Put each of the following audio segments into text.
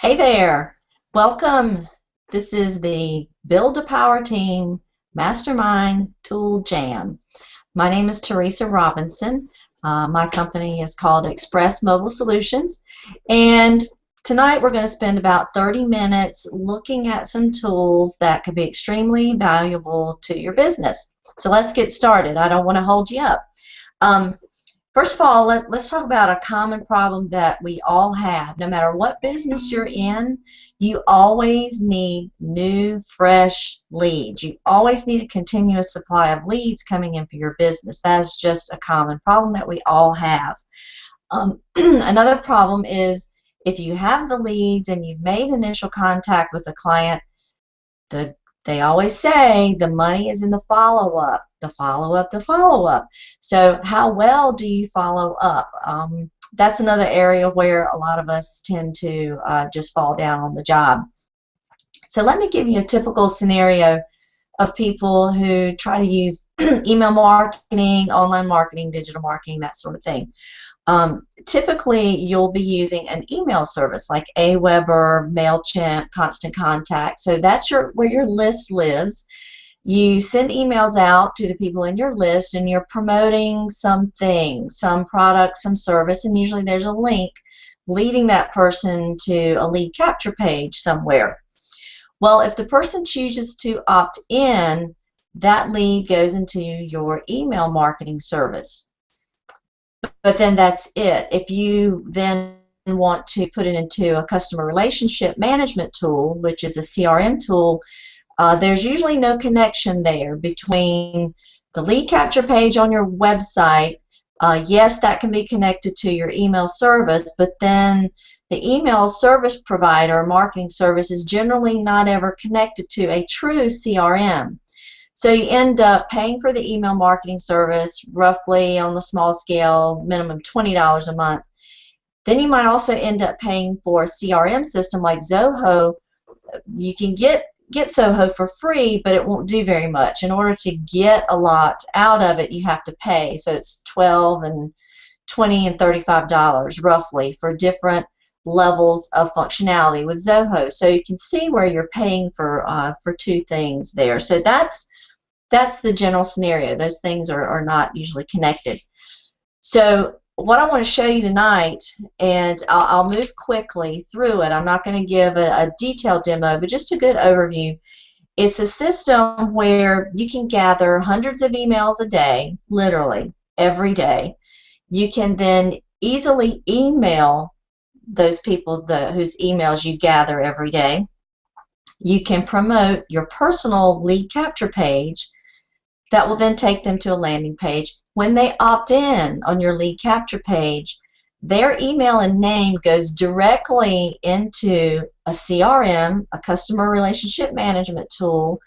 Hey there, welcome. This is the Build a Power Team Mastermind Tool Jam. My name is Teresa Robinson. My company is called Express Mobile Solutions, and tonight we're going to spend about 30 minutes looking at some tools that could be extremely valuable to your business. So let's get started. I don't want to hold you up. Um, First of all, let's talk about a common problem that we all have. No matter what business you're in, you always need new, fresh leads. You always need a continuous supply of leads coming in for your business. That is just a common problem that we all have. Another problem is if you have the leads and you've made initial contact with a client, they always say the money is in the follow-up, the follow-up, the follow-up. So how well do you follow up? That's another area where a lot of us tend to just fall down on the job. So let me give you a typical scenario of people who try to use email marketing, online marketing, digital marketing, that sort of thing. Typically, you'll be using an email service like Aweber, MailChimp, Constant Contact. So that's where your list lives. You send emails out to the people in your list, and you're promoting something, some product, some service, and usually there's a link leading that person to a lead capture page somewhere. Well, if the person chooses to opt in, that lead goes into your email marketing service. But then that's it. If you then want to put it into a customer relationship management tool, which is a CRM tool, there's usually no connection there between the lead capture page on your website. Yes, that can be connected to your email service, but then the email service provider, marketing service, is generally not ever connected to a true CRM. So you end up paying for the email marketing service, roughly on the small scale, minimum $20 a month. Then you might also end up paying for a CRM system like Zoho. You can get Zoho for free, but it won't do very much. In order to get a lot out of it, you have to pay. So it's $12 and $20 and $35 roughly for different levels of functionality with Zoho. So you can see where you're paying for two things there. So that's the general scenario. Those things are not usually connected. So what I want to show you tonight, and I'll move quickly through it. I'm not going to give a detailed demo, but just a good overview. It's a system where you can gather hundreds of emails a day, literally every day. You can then easily email those people whose emails you gather every day. You can promote your personal lead capture page that will then take them to a landing page. When they opt in on your lead capture page, their email and name goes directly into a CRM, a customer relationship management tool,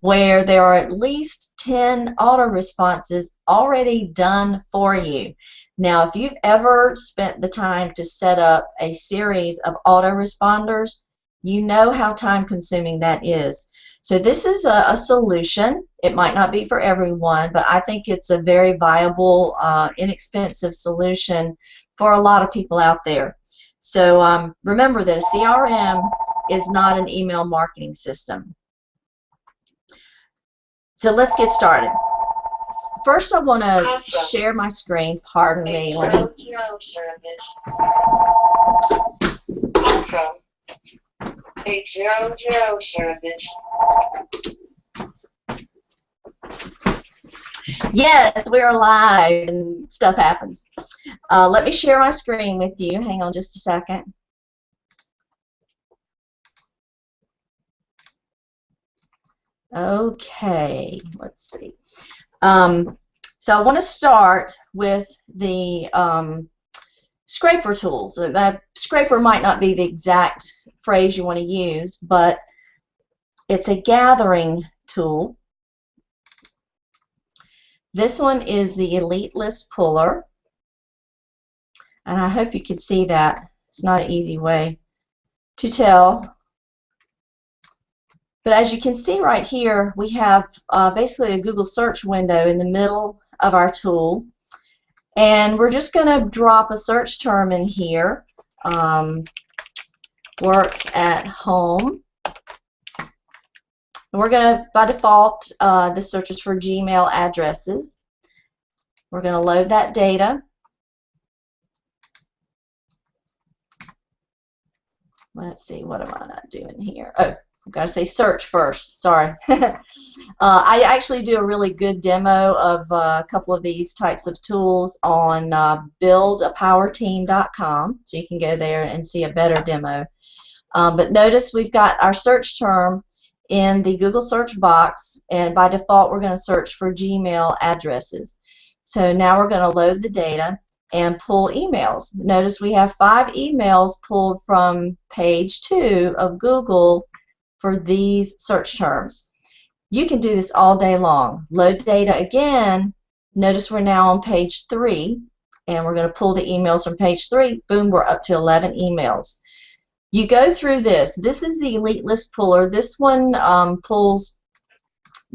where there are at least 10 auto responses already done for you. Now, if you've ever spent the time to set up a series of autoresponders, you know how time consuming that is. So this is a solution. It might not be for everyone, but I think it's a very viable, inexpensive solution for a lot of people out there. So remember that a CRM is not an email marketing system. So let's get started. First, I want to share my screen. Pardon me. Yes, we're live and stuff happens. Let me share my screen with you. Hang on just a second. Okay, let's see. So I want to start with the scraper tools. That scraper might not be the exact phrase you want to use, but it's a gathering tool. This one is the Elite List Puller, and I hope you can see that. It's not an easy way to tell. But as you can see right here, we have basically a Google search window in the middle of our tool. And we're just going to drop a search term in here. work at home. And we're going to, by default, this searches for Gmail addresses. We're going to load that data. Let's see, what am I not doing here? Oh, I've got to say search first. Sorry. I actually do a really good demo of a couple of these types of tools on buildapowerteam.com, so you can go there and see a better demo. But notice we've got our search term in the Google search box, and by default we're going to search for Gmail addresses. So now we're going to load the data and pull emails. Notice we have 5 emails pulled from page 2 of Google for these search terms. You can do this all day long. Load data again. Notice we're now on page 3, and we're going to pull the emails from page 3. Boom, we're up to 11 emails. You go through this. This is the Elite List Puller. This one pulls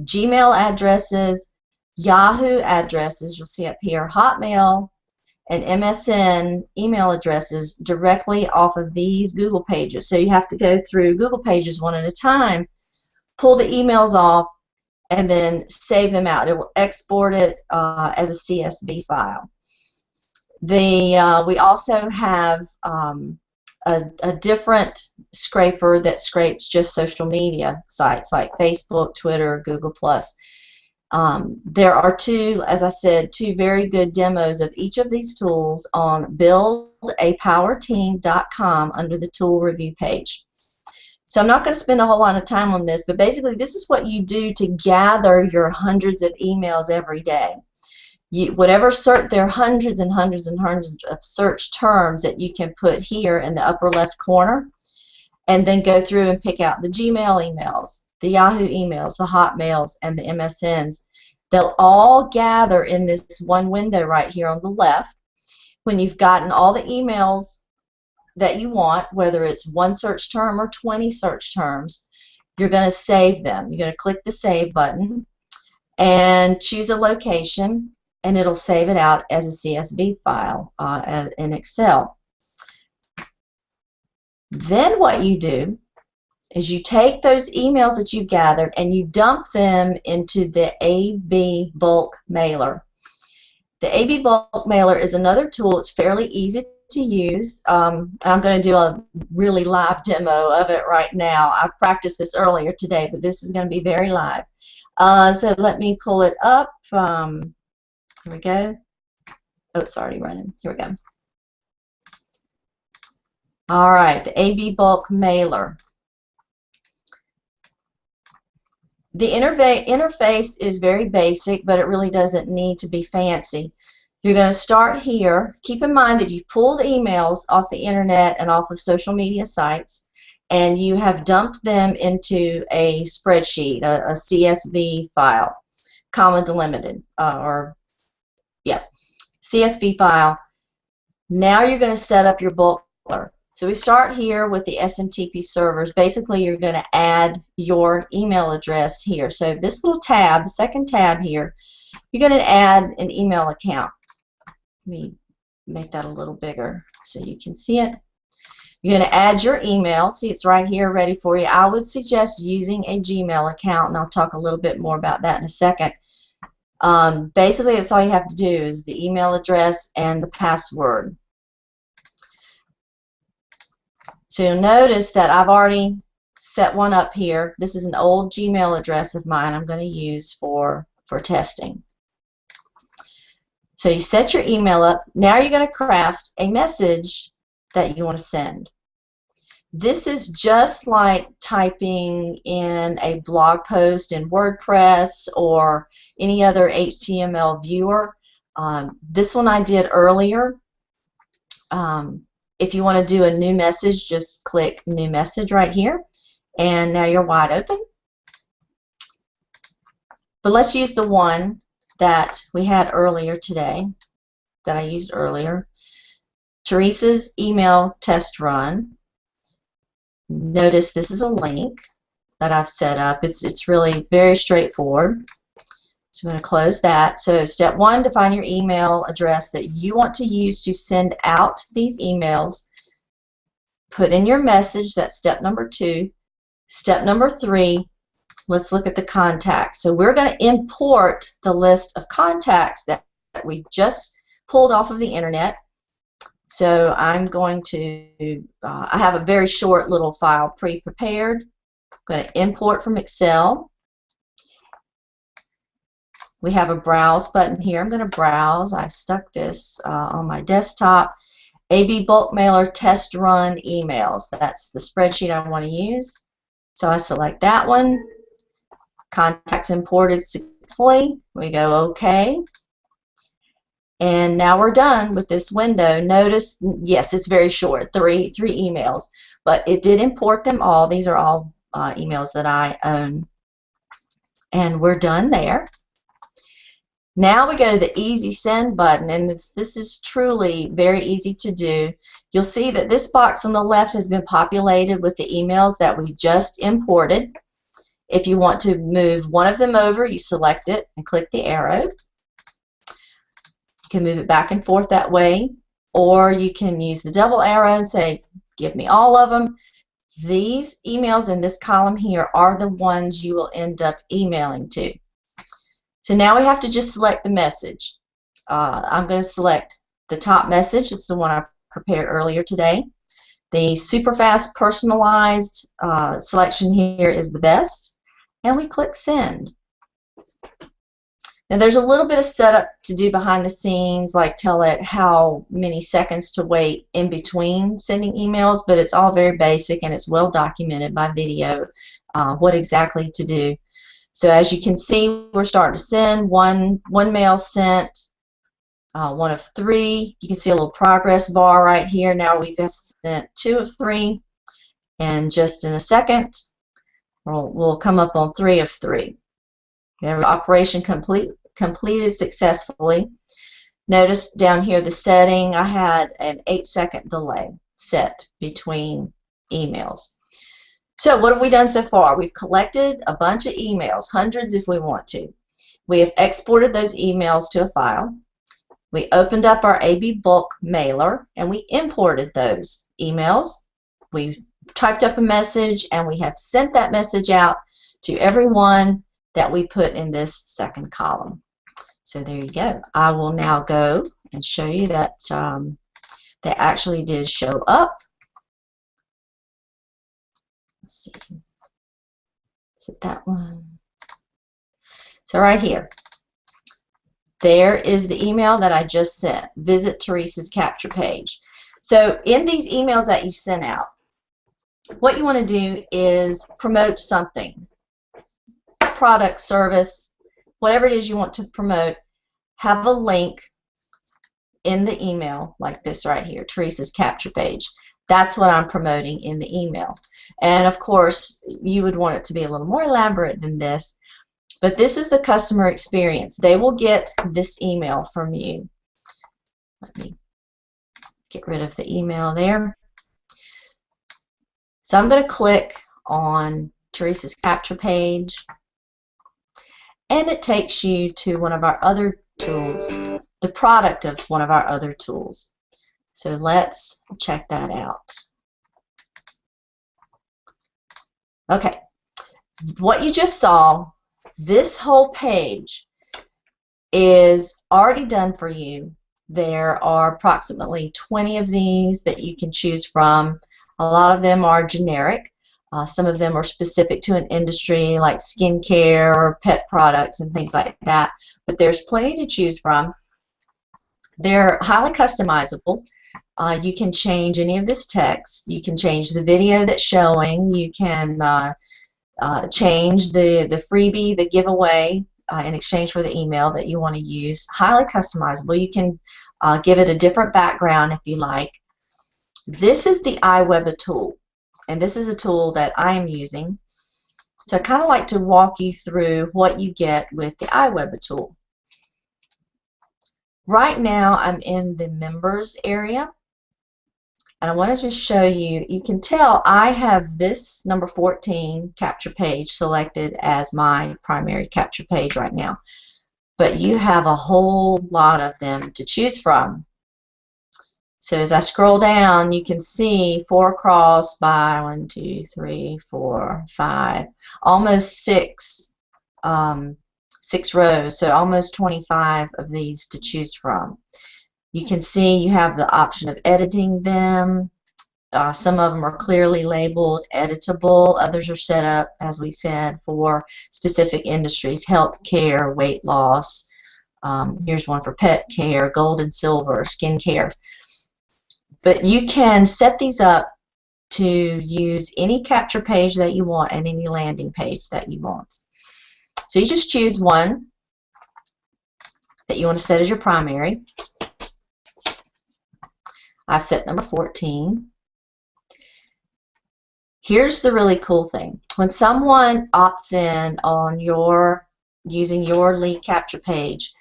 Gmail addresses, Yahoo addresses, you'll see up here, Hotmail, and MSN email addresses directly off of these Google pages. So you have to go through Google pages one at a time, pull the emails off, and then save them out. It will export it as a CSV file. We also have a different scraper that scrapes just social media sites like Facebook, Twitter, Google+. There are as I said, two very good demos of each of these tools on buildapowerteam.com under the tool review page. So I'm not going to spend a whole lot of time on this, but basically this is what you do to gather your hundreds of emails every day. There are hundreds and hundreds and hundreds of search terms that you can put here in the upper left corner, and then go through and pick out the Gmail emails, the Yahoo emails, the Hotmails, and the MSNs. They'll all gather in this one window right here on the left. When you've gotten all the emails that you want, whether it's one search term or 20 search terms, you're going to save them. You're going to click the Save button and choose a location, and it'll save it out as a CSV file in Excel. Then what you do is you take those emails that you've gathered and you dump them into the AB bulk mailer. The AB bulk mailer is another tool. It's fairly easy to use. I'm going to do a really live demo of it right now. I practiced this earlier today, but this is going to be very live. So let me pull it up. Here we go. Oh, it's already running. Here we go. All right, the AB bulk mailer. The interface is very basic, but it really doesn't need to be fancy. You're going to start here. Keep in mind that you've pulled emails off the internet and off of social media sites, and you have dumped them into a spreadsheet, a CSV file, comma delimited, CSV file. Now you're going to set up your bulk mailer. So we start here with the SMTP servers. Basically, you're going to add your email address here. So this little tab, the second tab here, you're going to add an email account. Let me make that a little bigger so you can see it. You're going to add your email. See, it's right here ready for you. I would suggest using a Gmail account, and I'll talk a little bit more about that in a second. Basically, that's all you have to do is the email address and the password. So you'll notice that I've already set one up here. This is an old Gmail address of mine I'm going to use for testing. So you set your email up. Now you're going to craft a message that you want to send. This is just like typing in a blog post in WordPress or any other HTML viewer. This one I did earlier. If you want to do a new message, just click New Message right here, and now you're wide open. But let's use the one that we had earlier today, that I used earlier. Teresa's email test run. Notice this is a link that I've set up. It's really very straightforward. So I'm going to close that. So step 1, define your email address that you want to use to send out these emails. put in your message. That's step number 2. Step number 3, let's look at the contacts. So we're going to import the list of contacts that we just pulled off of the internet. So I'm going to, I have a very short little file pre-prepared. I'm going to import from Excel. We have a browse button here. I'm going to browse. I stuck this on my desktop. AB bulk mailer test run emails. That's the spreadsheet I want to use. So I select that one. Contacts imported successfully. We go OK. And now we're done with this window. Notice, yes, it's very short, three emails, but it did import them all. These are all emails that I own. And we're done there. Now we go to the easy send button, and this is truly very easy to do. You'll see that this box on the left has been populated with the emails that we just imported. If you want to move one of them over, you select it and click the arrow. You can move it back and forth that way, or you can use the double arrow and say, give me all of them. These emails in this column here are the ones you will end up emailing to. So now we have to just select the message. I'm going to select the top message. It's the one I prepared earlier today. The super fast personalized selection here is the best. And we click send. Now there's a little bit of setup to do behind the scenes, like tell it how many seconds to wait in between sending emails, but it's all very basic and it's well documented by video what exactly to do. So as you can see, we're starting to send one mail sent, 1 of 3. You can see a little progress bar right here. Now we've sent 2 of 3, and just in a second, we'll come up on 3 of 3. There, operation completed successfully. Notice down here the setting, I had an 8-second delay set between emails. So what have we done so far? We've collected a bunch of emails, hundreds if we want to. We have exported those emails to a file. We opened up our AB bulk mailer and we imported those emails. We typed up a message and we have sent that message out to everyone that we put in this second column. So there you go. I will now go and show you that they actually did show up. Let's see. Is it that one? So right here. There is the email that I just sent. Visit Teresa's capture page. So in these emails that you sent out, what you want to do is promote something. Product, service, whatever it is you want to promote, have a link in the email like this right here, Teresa's capture page. That's what I'm promoting in the email. And of course, you would want it to be a little more elaborate than this, but this is the customer experience. They will get this email from you. Let me get rid of the email there. So I'm going to click on Teresa's capture page, and it takes you to one of our other tools, the product of one of our other tools. So let's check that out. Okay, what you just saw, this whole page is already done for you. There are approximately 20 of these that you can choose from. A lot of them are generic. Some of them are specific to an industry like skincare or pet products and things like that. But there's plenty to choose from. They're highly customizable. You can change any of this text. You can change the video that's showing. You can change the freebie, the giveaway, in exchange for the email that you want to use. Highly customizable. You can give it a different background if you like. This is the iWeb tool, and this is a tool that I am using. So I kind of like to walk you through what you get with the iWeb tool. Right now I'm in the members area, and I want to just show you, you can tell I have this number 14 capture page selected as my primary capture page right now, but you have a whole lot of them to choose from. So as I scroll down, you can see 4 across by 1, 2, 3, 4, 5, almost 6 rows, so almost 25 of these to choose from. You can see you have the option of editing them. Some of them are clearly labeled editable. Others are set up, as we said, for specific industries: healthcare, weight loss. Here's one for pet care, gold and silver, skin care. But you can set these up to use any capture page that you want and any landing page that you want. So you just choose one that you want to set as your primary. I've set number 14. Here's the really cool thing. When someone opts in on using your lead capture page,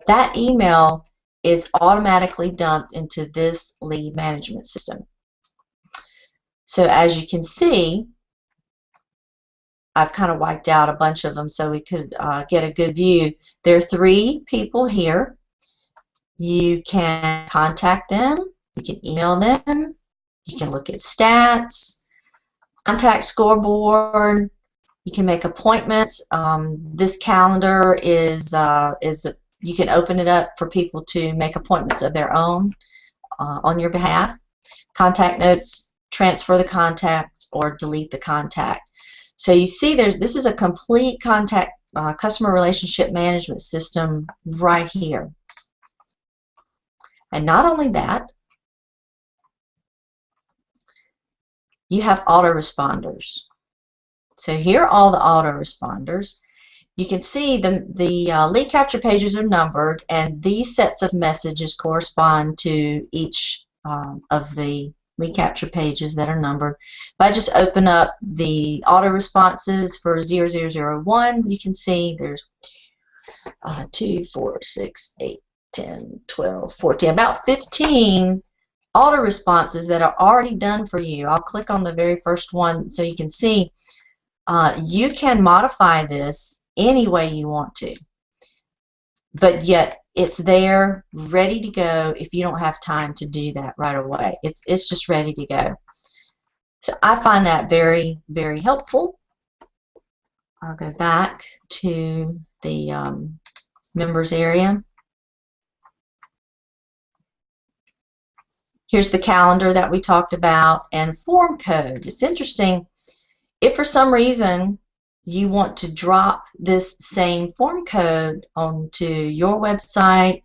that email is automatically dumped into this lead management system. So as you can see, I've kind of wiped out a bunch of them so we could get a good view. There are 3 people here. You can contact them, you can email them, you can look at stats, contact scoreboard, you can make appointments. This calendar is you can open it up for people to make appointments of their own on your behalf. Contact notes, transfer the contact or delete the contact. So you see this is a complete contact customer relationship management system right here. And not only that, you have autoresponders. So here are all the autoresponders. You can see the lead capture pages are numbered, and these sets of messages correspond to each of the lead capture pages that are numbered. If I just open up the auto responses for 0001, you can see there's 2, 4, 6, 8, 10, 12, 14, about 15 auto responses that are already done for you. I'll click on the very first one so you can see you can modify this any way you want to, but yet it's there ready to go if you don't have time to do that right away. It's just ready to go. So I find that very, very helpful. I'll go back to the members area. Here's the calendar that we talked about, and form code. It's interesting, if for some reason you want to drop this same form code onto your website,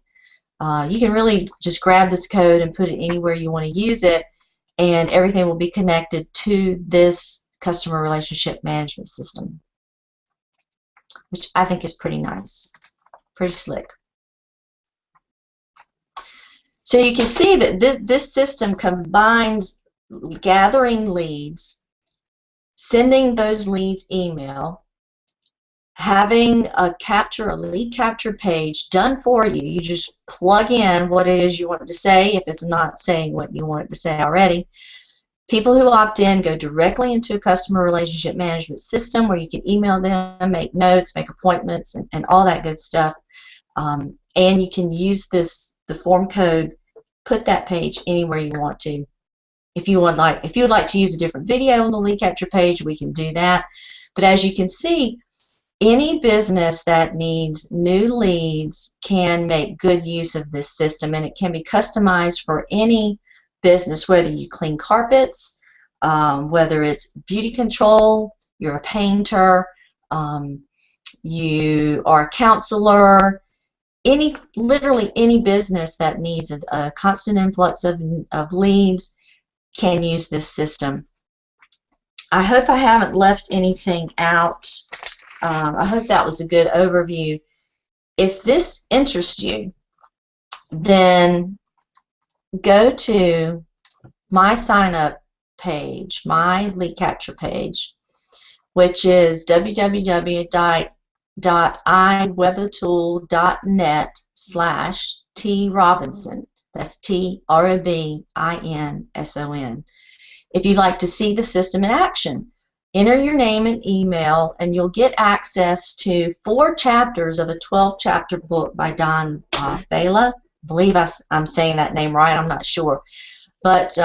you can really just grab this code and put it anywhere you want to use it, and everything will be connected to this customer relationship management system, which I think is pretty nice, pretty slick. So you can see that this system combines gathering leads, sending those leads email, having a lead capture page done for you. You just plug in what it is you want to say if it's not saying what you want it to say already. People who opt in go directly into a customer relationship management system where you can email them, make notes, make appointments, and all that good stuff. And you can use the form code, put that page anywhere you want to. If you would like to use a different video on the lead capture page, we can do that. But as you can see, any business that needs new leads can make good use of this system, and it can be customized for any business, whether you clean carpets, whether it's beauty control, you're a painter, you are a counselor. Literally any business that needs a constant influx of leads can use this system. I hope I haven't left anything out. I hope that was a good overview. If this interests you, then go to my sign up page, my lead capture page, which is www.iwebatool.net/trobinson. That's TROBINSON. If you'd like to see the system in action, enter your name and email, and you'll get access to 4 chapters of a 12-chapter book by Don Bala. believe I'm saying that name right. I'm not sure. But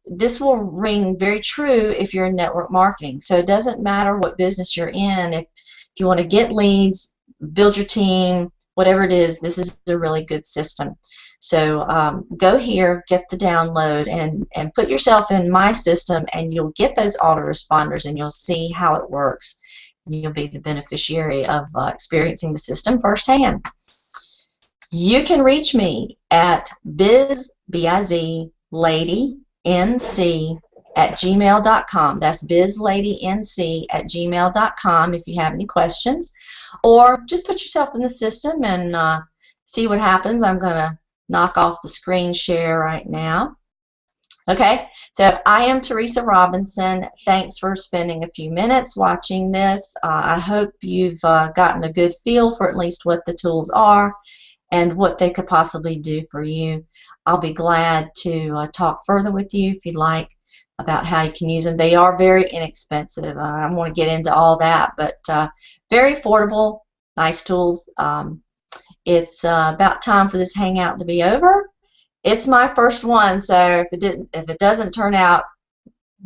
this will ring very true if you're in network marketing. So it doesn't matter what business you're in. If you want to get leads, build your team, whatever it is, this is a really good system. So go here, get the download, and put yourself in my system, and you'll get those autoresponders, and you'll see how it works. And you'll be the beneficiary of experiencing the system firsthand. You can reach me at bizladync at gmail.com. That's bizladync at gmail.com if you have any questions. Or just put yourself in the system and see what happens. I'm going to knock off the screen share right now. Okay, so I am Teresa Robinson. Thanks for spending a few minutes watching this. I hope you've gotten a good feel for at least what the tools are and what they could possibly do for you. I'll be glad to talk further with you if you'd like about how you can use them. They are very inexpensive. I don't want to get into all that, but very affordable, nice tools. It's about time for this hangout to be over. It's my first one, so if it doesn't turn out,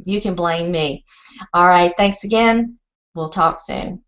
you can blame me. All right, thanks again. We'll talk soon.